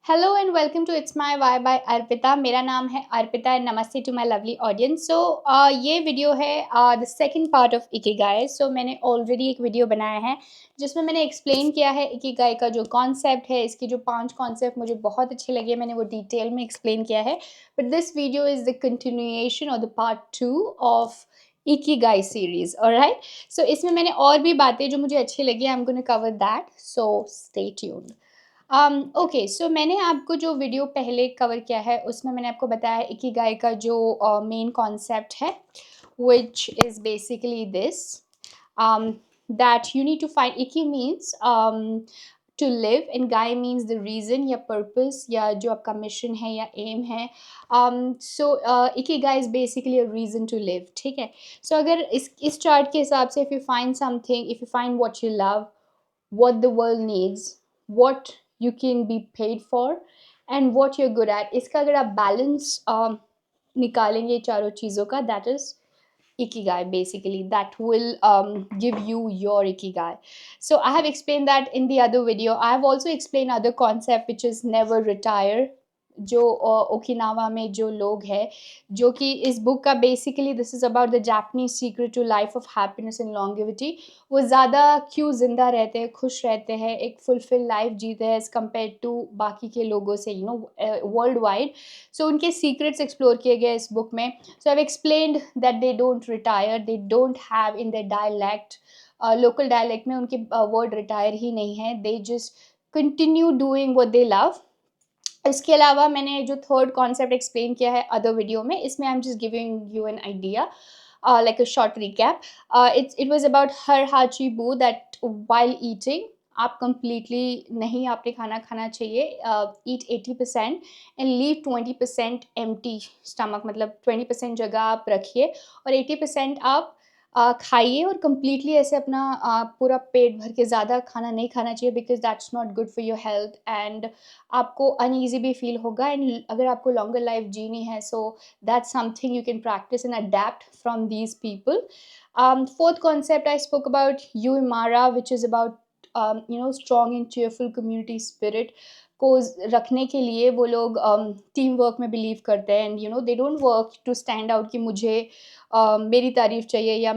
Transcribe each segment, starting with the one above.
Hello and welcome to it's my why by Arpita. मेरा नाम है अर्पिता एंड नमस्ते टू माय लवली ऑडियंस। ये वीडियो है the second part of Ikigai. मैंने ऑलरेडी एक वीडियो बनाया है जिसमें मैंने एक्सप्लेन किया है इकिगाई का जो कॉन्सेप्ट है। इसकी जो 5 कॉन्सेप्ट मुझे बहुत अच्छे लगे, मैंने वो डिटेल में एक्सप्लेन किया है। But this video is the continuation और the part 2 of Ikigai series. Alright, इसमें मैंने और भी बातें जो मुझे अच्छी लगी, I am gonna cover that, so stay tuned. Okay, मैंने आपको जो वीडियो पहले कवर किया है उसमें मैंने आपको बताया इकिगाई का जो मेन कॉन्सेप्ट है, which is basically this, that you need to find इकी means to live and gai means the reason या purpose या जो आपका मिशन है या एम है। Ikigai is basically a reason to live, ठीक है। अगर इस चार्ट के हिसाब से, if you find something, if you find what you love, what the world needs, what you can be paid for and what you're good at, इसका अगर आप बैलेंस निकालेंगे चारों चीज़ों का, that is ikigai. Basically that will give you your ikigai. So I have explained that in the other video. I have also explained other concept which is never retire, जो Okinawa में जो लोग हैं, जो कि इस बुक का basically this is about the Japanese secret to life of happiness and longevity. वो ज़्यादा क्यों ज़िंदा रहते हैं, खुश रहते हैं, एक फुलफिल लाइफ जीते हैं एज़ कम्पेयर टू बाकी के लोगों से, वर्ल्ड वाइड। उनके सीक्रेट्स एक्सप्लोर किए गए इस बुक में। I've explained that they don't retire, they don't have in their dialect, local dialect में उनके word retire ही नहीं है, they just continue doing what they love। इसके अलावा मैंने जो थर्ड कॉन्सेप्ट एक्सप्लेन किया है अदर वीडियो में, इसमें I am just giving you an idea, like a short recap. It was about her hachibu, that while eating आप completely नहीं आपने खाना खाना चाहिए, eat 80% and leave 20% empty stomach, मतलब 20% जगह आप रखिए और 80% आप खाइए, और completely ऐसे अपना पूरा पेट भर के ज़्यादा खाना नहीं खाना चाहिए, because that's not good for your health and आपको अनईजी भी फील होगा। एंड अगर आपको लॉन्गर लाइफ जीनी है, सो that's something you can practice and adapt from these people. Fourth concept I spoke about Uemara, which is about strong and cheerful community spirit को रखने के लिए वो लोग टीम वर्क में बिलीव करते हैं, and they don't work to stand out कि मुझे मेरी तारीफ चाहिए या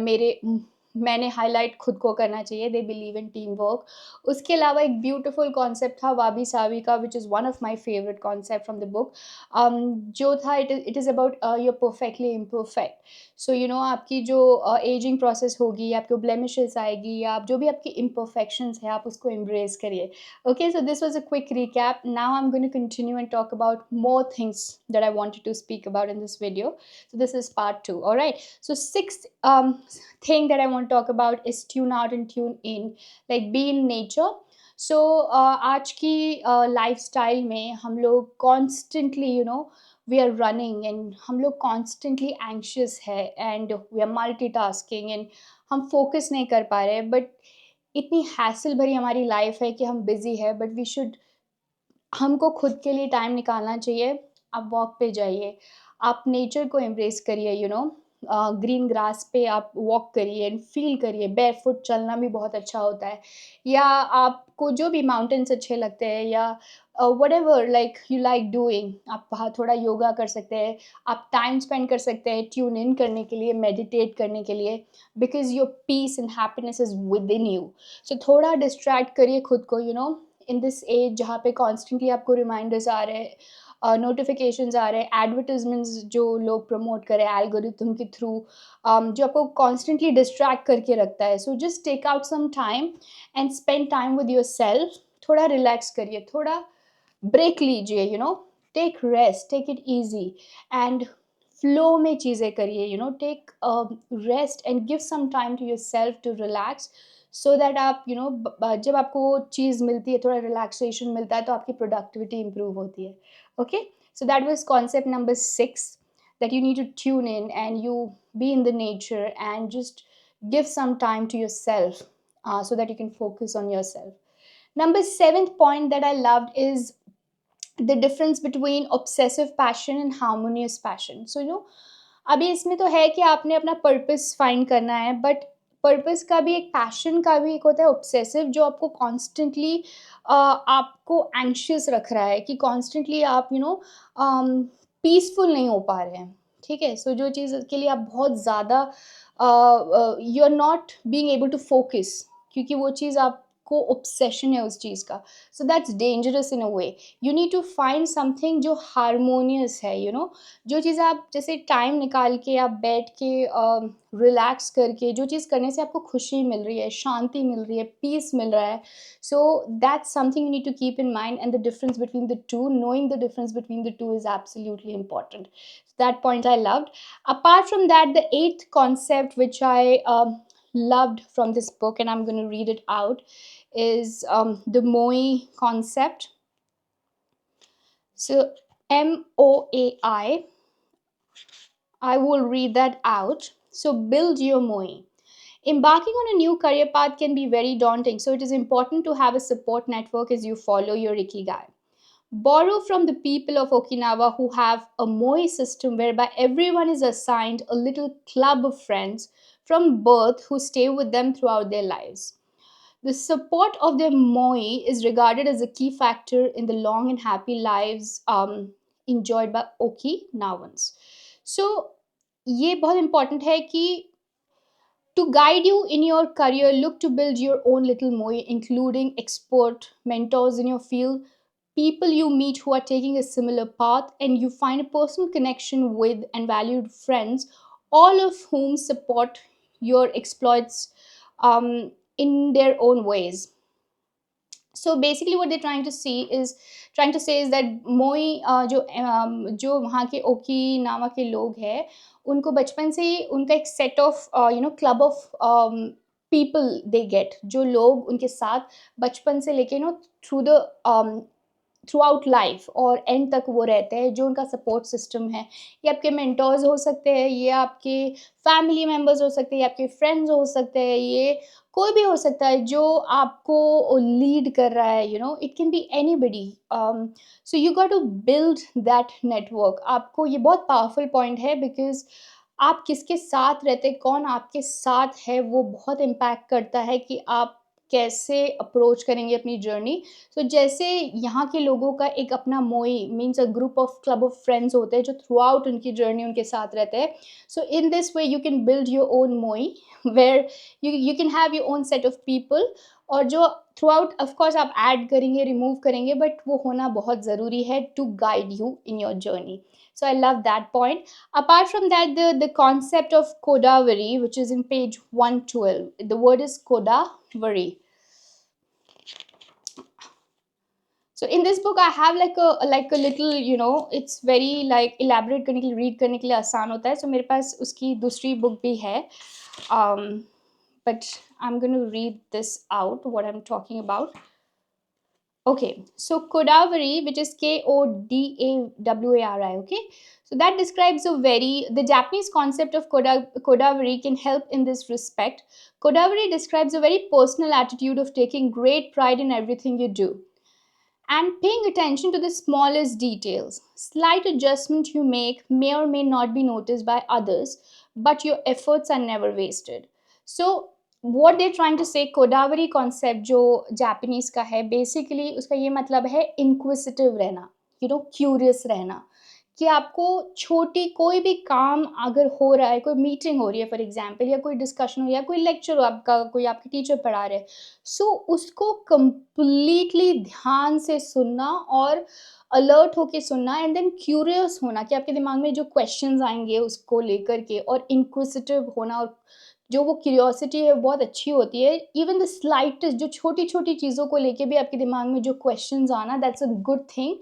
मैंने हाईलाइट खुद को करना चाहिए। They believe in team work. उसके अलावा एक ब्यूटीफुल कॉन्सेप्ट था वाबी सावी का, which is one of my favourite concept from the book, जो था it is about your perfectly imperfect. आपकी जो एजिंग प्रोसेस होगी, आपको ब्लेमिशेस आएगी, या आप जो भी आपकी इम्परफेक्शंस है आप उसको एम्ब्रेस करिए। Okay, so this was a quick recap. Now I'm going to continue and talk about more things that I wanted to speak about in this video. So this is part 2. All right. So sixth thing that I want to talk about is tune out and tune in, like be in nature. आज की lifestyle में हम लोग constantly, we are running and हम लोग constantly anxious है, and we are multitasking and हम focus नहीं कर पा रहे, but इतनी हैसल भरी हमारी लाइफ है कि हम बिज़ी है, बट वी शुड, हमको खुद के लिए टाइम निकालना चाहिए। आप वॉक पे जाइए, आप नेचर को एम्ब्रेस करिए, ग्रीन ग्रास पे आप वॉक करिए एंड फील करिए। बेयरफुट चलना भी बहुत अच्छा होता है, या आपको जो भी माउंटेन्स अच्छे लगते हैं, या whatever like you like doing, आप वहाँ थोड़ा योगा कर सकते हैं, आप टाइम स्पेंड कर सकते हैं ट्यून इन करने के लिए, मेडिटेट करने के लिए, because your peace and happiness is within you. थोड़ा डिस्ट्रैक्ट करिए खुद को, इन दिस एज जहाँ पे कॉन्स्टेंटली आपको रिमाइंडर्स आ रहे हैं, नोटिफिकेशंस आ रहे हैं, एडवर्टाइजमेंट्स जो लोग प्रमोट करें एल्गोरिथम के थ्रू, जो आपको कॉन्स्टेंटली डिस्ट्रैक्ट करके रखता है। Just take out some time and spend time with yourself. थोड़ा रिलैक्स करिए, थोड़ा ब्रेक लीजिए, take rest, take it easy and flow में चीज़ें करिए, take rest and give some time to yourself to relax, so that आप जब आपको वो चीज़ मिलती है, थोड़ा रिलैक्सेशन मिलता है, तो आपकी प्रोडक्टिविटी इंप्रूव होती है। Okay, so that was concept number 6, that you need to tune in and you be in the nature and just give some time to yourself, so that you can focus on yourself. Number 7th point that I loved is the difference between obsessive passion and harmonious passion. अभी इसमें तो है कि आपने अपना purpose find करना है, but purpose का भी एक, पैशन का भी एक होता है, ऑब्सेसिव जो आपको कॉन्स्टेंटली आपको एंग्शियस रख रहा है कि कॉन्स्टेंटली आप पीसफुल नहीं हो पा रहे हैं, ठीक है? सो जो चीज़ के लिए आप बहुत ज़्यादा you are not being able to focus, क्योंकि वो चीज़ आपको ऑब्सेशन है उस चीज़ का। So that's dangerous in a way. You need to find something जो हार्मोनियस है, जो चीज़ आप जैसे टाइम निकाल के आप बैठ के रिलैक्स करके जो चीज़ करने से आपको खुशी मिल रही है, शांति मिल रही है, पीस मिल रहा है। So that's something you need to keep in mind, and the difference between the two, knowing the difference between the two is absolutely important. That point I loved. Apart from that, the eighth concept which I loved from this book, and I'm going to read it out, is the Moi concept. So MOAI, I will read that out. So build your Moi. Embarking on a new career path can be very daunting, so it is important to have a support network as you follow your Ikigai. Borrow from the people of Okinawa who have a Moi system whereby everyone is assigned a little club of friends from birth who stay with them throughout their lives. The support of their Moi is regarded as a key factor in the long and happy lives enjoyed by Okinawans. So, ये बहुत important है कि to guide you in your career, look to build your own little Moi, including expert mentors in your field, people you meet who are taking a similar path, and you find a personal connection with and valued friends, all of whom support your exploits in their own ways. So basically what they're trying to say is that मोई जो वहाँ के Okinawa के लोग हैं, उनको बचपन से ही उनका एक set of club of people they get, जो लोग उनके साथ बचपन से लेके through the through out life और एंड तक वो रहते हैं, जो उनका सपोर्ट सिस्टम है। ये आपके मेंटोर्स हो सकते हैं, ये आपके फैमिली मेंबर्स हो सकते हैं, ये आपके फ्रेंड्स हो सकते हैं, ये कोई भी हो सकता है जो आपको लीड कर रहा है, it can be anybody. So you got to build that network. आपको ये बहुत पावरफुल पॉइंट है, बिकॉज आप किसके साथ रहते हैं, कौन आपके साथ है, वो बहुत इम्पैक्ट करता है कि आप कैसे अप्रोच करेंगे अपनी जर्नी। सो जैसे यहाँ के लोगों का एक अपना मोई means a group of club of friends होते हैं जो थ्रू आउट उनकी जर्नी उनके साथ रहते हैं। So in this way you can build your own moai where you can have your own set of people, और जो थ्रू आउट ऑफकोर्स आप ऐड करेंगे, रिमूव करेंगे, बट वो होना बहुत ज़रूरी है to guide you in your journey. So I love that point. Apart from that, the concept of Kodavari, which is in page 112, the word is Kodavari. So in this book I have like a little, it's very like elaborate करने के लिए, read करने के लिए आसान होता है, so मेरे पास उसकी दूसरी book भी है, um, but I'm going to read this out what I'm talking about. Okay, so Kodavari, which is Kodawari, okay? So that describes the Japanese concept of Kodavari can help in this respect. Kodavari describes a very personal attitude of taking great pride in everything you do and paying attention to the smallest details. Slight adjustment you make may or may not be noticed by others, but your efforts are never wasted. So what they're trying to say, Kodavari concept जो Japanese का है, basically उसका ये मतलब है इंक्विसिटिव रहना, curious रहना, कि आपको छोटी कोई भी काम अगर हो रहा है, कोई मीटिंग हो रही है फॉर एग्जांपल, या कोई डिस्कशन हो, या कोई लेक्चर हो आपका, कोई आपके टीचर पढ़ा रहे हैं, सो उसको कंप्लीटली ध्यान से सुनना और अलर्ट होके सुनना, एंड देन क्यूरियस होना कि आपके दिमाग में जो क्वेश्चंस आएंगे उसको लेकर के, और इंक्विसिटिव होना, और जो वो क्यूरियोसिटी है बहुत अच्छी होती है। इवन द स्लाइटेस्ट जो छोटी छोटी चीज़ों को लेके भी आपके दिमाग में जो क्वेश्चंस आना, that's a good thing,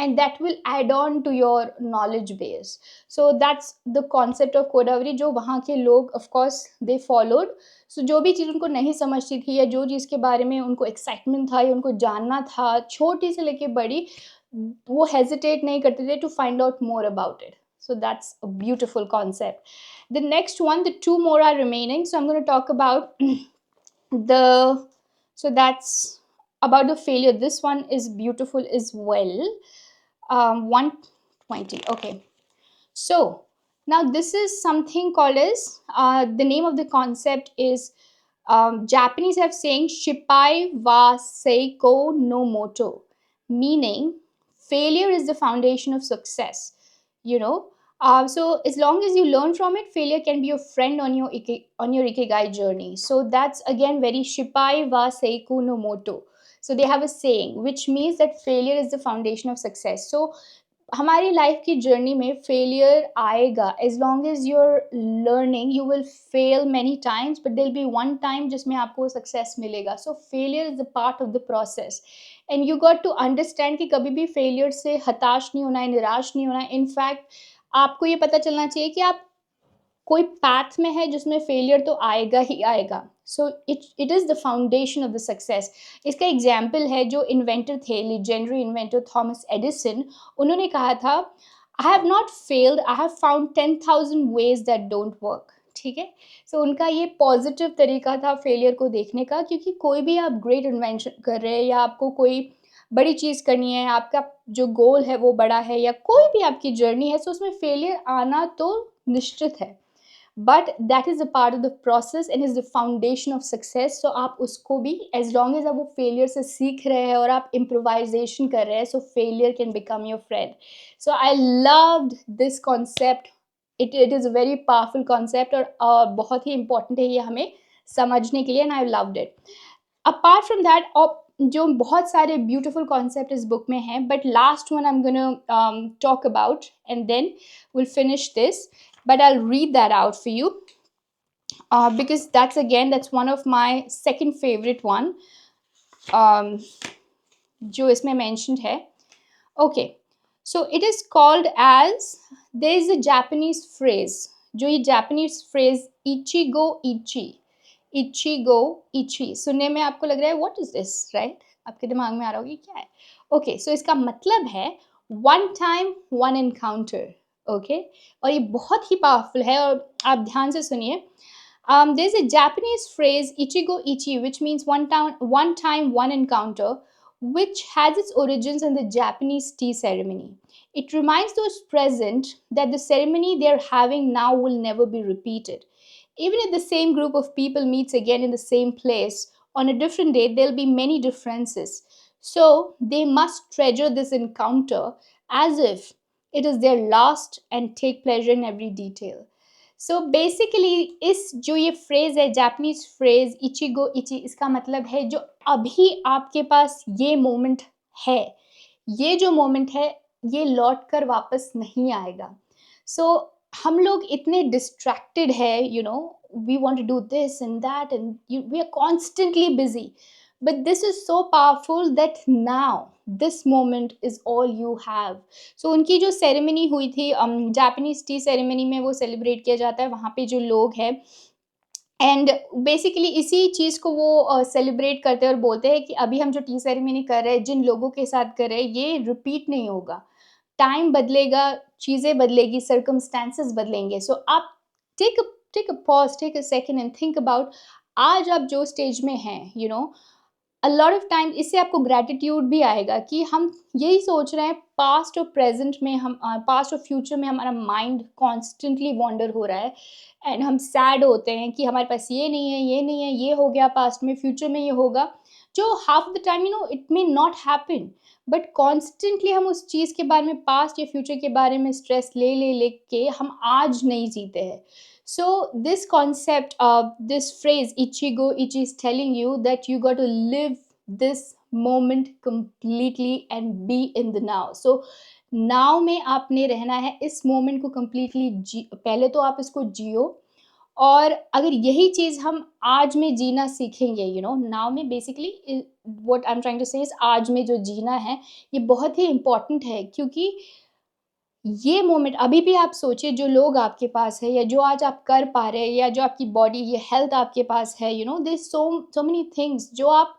and that will add on to your knowledge base. So that's the concept of Kodavari जो वहाँ के लोग of course they followed. So जो भी चीज़ उनको नहीं समझती थी, या जो चीज़ के बारे में उनको एक्साइटमेंट था या उनको जानना था, छोटी से लेके बड़ी, वो हेजिटेट नहीं करते थे to find out more about it. So that's a beautiful concept. The next one, the two more are remaining, so I'm going to talk about the so that's about the failure. This one is beautiful as well. 120. Okay, so Now, this is something called as the name of the concept is Japanese have saying Shippai wa Seiko no Moto, meaning failure is the foundation of success. You know, so as long as you learn from it, failure can be your friend on your on your ikigai journey. So that's again very Shippai wa Seiko no Moto. So they have a saying which means that failure is the foundation of success. So हमारी life की journey में failure आएगा as long as your learning you will fail many times but there be one time जिसमें आपको success मिलेगा so failure is the part of the process and you got to understand कि कभी भी failure से हताश नहीं होना है निराश नहीं होना है इनफैक्ट आपको ये पता चलना चाहिए कि आप कोई पैथ में है जिसमें फेलियर तो आएगा ही आएगा so it is the foundation of the success इसका एग्जाम्पल है जो इन्वेंटर थे लीजेंडरी इन्वेंटर थॉमस एडिसन उन्होंने कहा था I have not failed I have found 10,000 ways that don't work ठीक है सो उनका ये पॉजिटिव तरीका था फेलियर को देखने का क्योंकि कोई भी आप ग्रेट इन्वेंशन कर रहे हैं या आपको कोई बड़ी चीज़ करनी है आपका जो गोल है वो बड़ा है या कोई भी आपकी जर्नी है सो उसमें फेलियर आना तो निश्चित है but that is a part of the process and is the foundation of success so आप उसको भी एज लॉन्ग एज आप वो फेलियर से सीख रहे हैं और आप इम्प्रोवाइजेशन कर रहे हैं सो failure can become your friend so I loved this concept it is a very powerful concept और बहुत ही इंपॉर्टेंट है ये हमें समझने के लिए and I loved it apart from that जो बहुत सारे ब्यूटीफुल कॉन्सेप्ट इस बुक में हैं but last one I am gonna talk about and then will finish this but I'll read that out for you because that's one of my second favorite one um, जो इसमें mentioned है okay so it is called as there is a Japanese phrase जो ये Japanese phrase ichigo ichi सुनने में आपको लग रहा है what is this right आपके दिमाग में आ रहा होगी क्या है okay so इसका मतलब है one time one encounter okay और ये बहुत ही पावरफुल है और आप ध्यान से सुनिए there is a Japanese phrase ichigo ichie which means one time one encounter which has its origins in the Japanese tea ceremony. It reminds those present that the ceremony they are having now will never be repeated. Even if the same group of people meets again in the same place on a different day, there'll be many differences. So they must treasure this encounter as if it is their last and take pleasure in every detail. So basically इस जो ये phrase है Japanese phrase ichigo इची इसका मतलब है जो अभी आपके पास ये मोमेंट है ये जो मोमेंट है ये लौट कर वापस नहीं आएगा सो हम लोग इतने डिस्ट्रैक्टेड है you know we want to do this and that and we are constantly busy but this is so powerful that now this moment is all you have so उनकी जो सेरेमनी हुई थी जापानीज टी सेरेमनी में वो celebrate किया जाता है वहाँ पे जो लोग हैं एंड बेसिकली इसी चीज़ को वो सेलिब्रेट करते हैं और बोलते हैं कि अभी हम जो टी सेरेमनी कर रहे हैं जिन लोगों के साथ कर रहे हैं ये रिपीट नहीं होगा टाइम बदलेगा चीज़ें बदलेगी सर्कमस्टांसेस बदलेंगे सो आप take take a pause take a second and think about आज आप जो स्टेज में हैं you know a lot of time इससे आपको ग्रैटिट्यूड भी आएगा कि हम यही सोच रहे हैं पास्ट और प्रेजेंट में हम पास्ट और फ्यूचर में हमारा माइंड कॉन्स्टेंटली वॉन्डर हो रहा है एंड हम सैड होते हैं कि हमारे पास ये नहीं है ये नहीं है ये हो गया पास्ट में फ्यूचर में ये होगा जो half the time you know it may not happen but constantly हम उस चीज़ के बारे में पास्ट या फ्यूचर के बारे में स्ट्रेस ले ले ले के हम आज नहीं जीते हैं so this concept of this phrase ichigo ichi is telling you that you got to live this moment completely and be in the now so now में आपने रहना है इस मोमेंट को completely पहले तो आप इसको जियो और अगर यही चीज़ हम आज में जीना सीखेंगे यू नो नाउ में basically what I am trying to say is आज में जो जीना है ये बहुत ही इम्पॉर्टेंट है क्योंकि ये मोमेंट अभी भी आप सोचिए जो लोग आपके पास है या जो आज आप कर पा रहे हैं या जो आपकी बॉडी ये हेल्थ आपके पास है you no they so so many things जो आप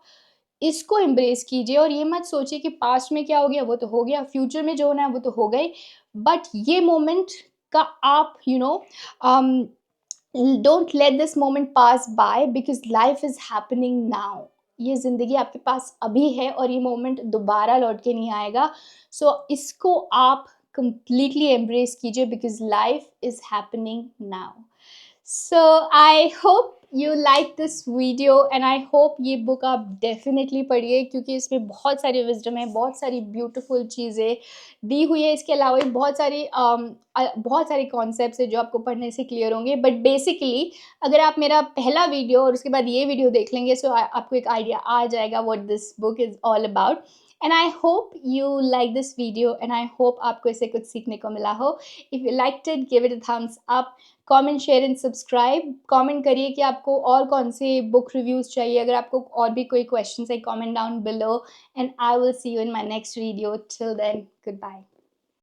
इसको एम्ब्रेस कीजिए और ये मत सोचिए कि पास्ट में क्या हो गया वो तो हो गया फ्यूचर में जो होना है वो तो हो गई बट ये मोमेंट का आप you know don't let this moment pass by because life is happening now ये ज़िंदगी आपके पास अभी है और ये मोमेंट दोबारा लौट के नहीं आएगा सो इसको आप कंप्लीटली एम्ब्रेस कीजिए, because life is happening now. So I hope you like this video and I hope ये बुक आप डेफिनेटली पढ़िए, क्योंकि इसमें बहुत सारी विजडम है, बहुत सारी ब्यूटीफुल चीज़ें दी हुई है. इसके अलावा भी बहुत सारी कॉन्सेप्ट्स है जो आपको पढ़ने से क्लियर होंगे. बट बेसिकली अगर आप मेरा पहला वीडियो और उसके बाद ये वीडियो देख लेंगे, सो आपको एक आइडिया आ जाएगा what this book is all about. And I hope you like this video and I hope आपको इससे कुछ सीखने को मिला हो. If you liked it, give it a thumbs up. Comment, share and subscribe. Comment करिए कि आपको और कौन से बुक रिव्यूज़ चाहिए. अगर आपको और भी कोई क्वेश्चंस है, comment down below and I will see you in my next video. Till then, good bye.